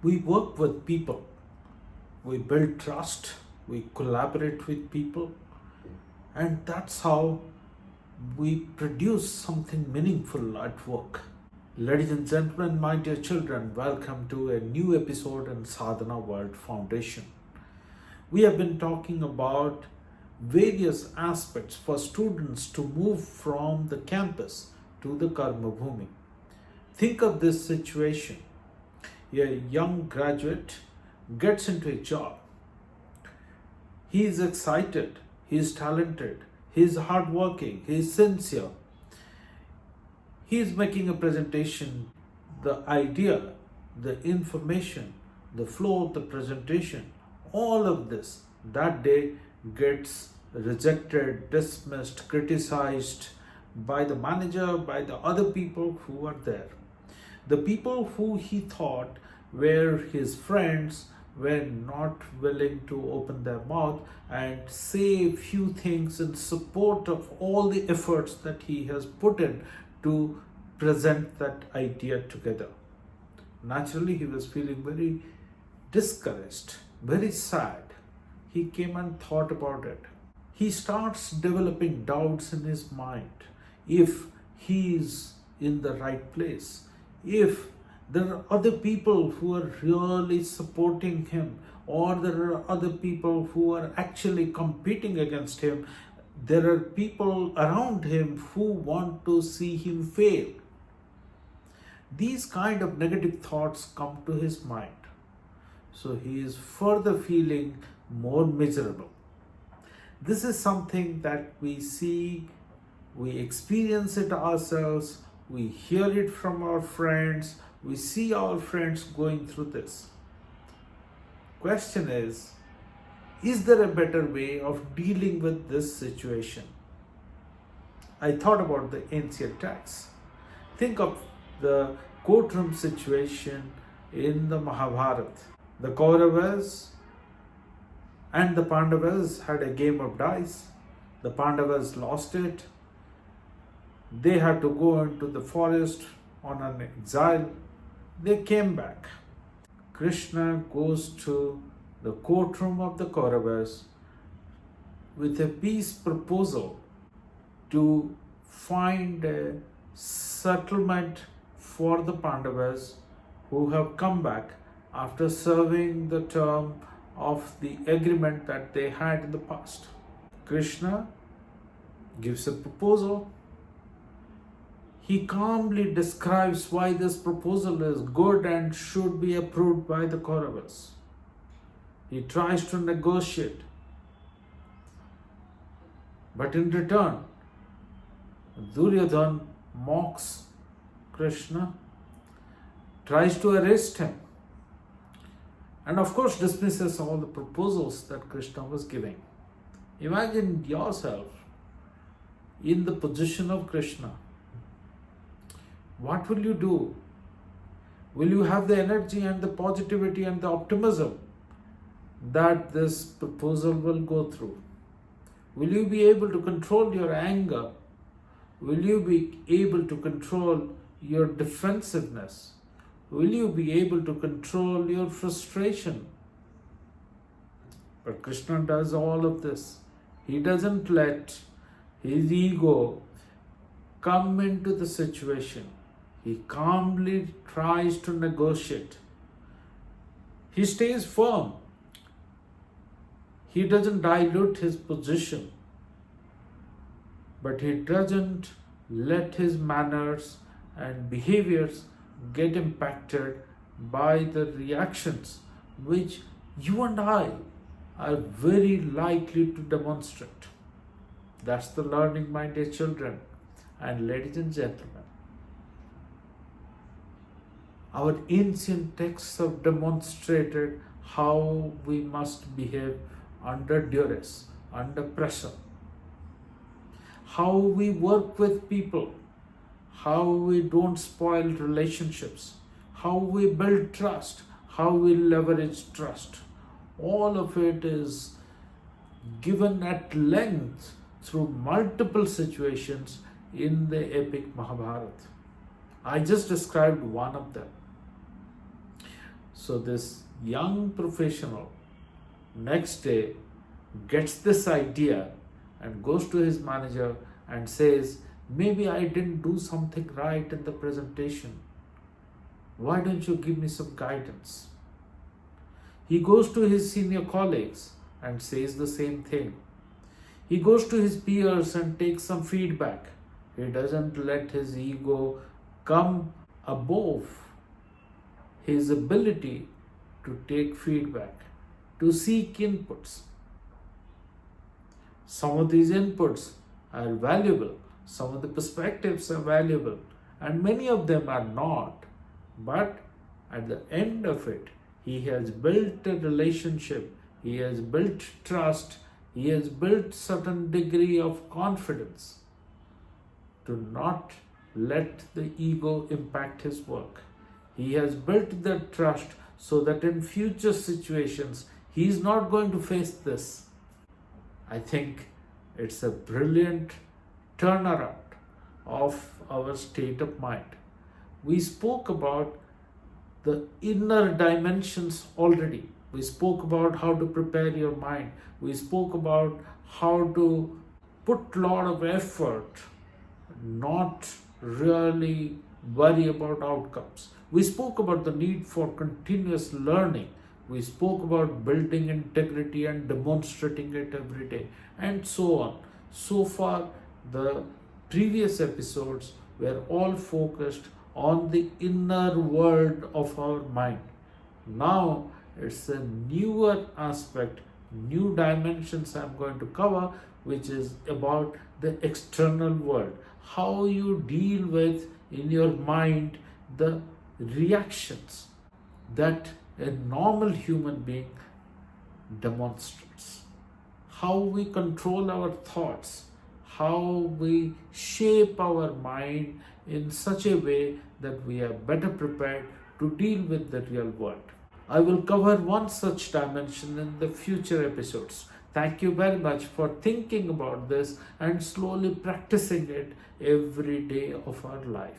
We work with people, we build trust, we collaborate with people, and that's how we produce something meaningful at work. Ladies and gentlemen, my dear children, welcome to a new episode in Sadhana World Foundation. We have been talking about various aspects for students to move from the campus to the Karmabhoomi. Think of this situation. A young graduate gets into a job. He is excited, he is talented, he is hardworking, he is sincere. He is making a presentation. The idea, the information, the flow of the presentation, all of this that day gets rejected, dismissed, criticized by the manager, by the other people who are there. The people who he thought were his friends were not willing to open their mouth and say a few things in support of all the efforts that he has put in to present that idea together. Naturally, he was feeling very discouraged, very sad. He came and thought about it. He starts developing doubts in his mind if he is in the right place, if there are other people who are really supporting him, or there are other people who are actually competing against him. There are people around him who want to see him fail. These kind of negative thoughts come to his mind. So he is further feeling more miserable. This is something that we see, we experience it ourselves, we hear it from our friends, we see our friends going through this. Question is there a better way of dealing with this situation? I thought about the ancient texts. Think of the courtroom situation in the Mahabharata. The Kauravas and the Pandavas had a game of dice. The Pandavas lost it. They had to go into the forest on an exile. They came back. Krishna goes to the courtroom of the Kauravas with a peace proposal to find a settlement for the Pandavas who have come back after serving the term of the agreement that they had in the past. Krishna gives a proposal. He calmly describes why this proposal is good and should be approved by the Kauravas. He tries to negotiate. But in return, Duryodhana mocks Krishna, tries to arrest him, and of course dismisses all the proposals that Krishna was giving. Imagine yourself in the position of Krishna. What will you do? Will you have the energy and the positivity and the optimism that this proposal will go through? Will you be able to control your anger? Will you be able to control your defensiveness? Will you be able to control your frustration? But Krishna does all of this. He doesn't let his ego come into the situation. He calmly tries to negotiate. He stays firm. He doesn't dilute his position, but he doesn't let his manners and behaviors get impacted by the reactions which you and I are very likely to demonstrate. That's the learning, my dear children and ladies and gentlemen. Our ancient texts have demonstrated how we must behave under duress, under pressure, how we work with people, how we don't spoil relationships, how we build trust, how we leverage trust. All of it is given at length through multiple situations in the epic Mahabharata. I just described one of them. So this young professional next day gets this idea and goes to his manager and says, maybe I didn't do something right in the presentation. Why don't you give me some guidance? He goes to his senior colleagues and says the same thing. He goes to his peers and takes some feedback. He doesn't let his ego come above his ability to take feedback, to seek inputs. Some of these inputs are valuable, some of the perspectives are valuable, and many of them are not. But at the end of it, he has built a relationship, he has built trust, he has built certain degree of confidence to not let the ego impact his work. He has built that trust so that in future situations, he is not going to face this. I think it's a brilliant turnaround of our state of mind. We spoke about the inner dimensions already. We spoke about how to prepare your mind. We spoke about how to put a lot of effort, not really worry about outcomes. We spoke about the need for continuous learning. We spoke about building integrity and demonstrating it every day, and so on. So far, the previous episodes were all focused on the inner world of our mind. Now, it's a newer aspect, new dimensions I'm going to cover, which is about the external world. How you deal with in your mind the reactions that a normal human being demonstrates. How we control our thoughts, how we shape our mind in such a way that we are better prepared to deal with the real world. I will cover one such dimension in the future episodes. Thank you very much for thinking about this and slowly practicing it every day of our life.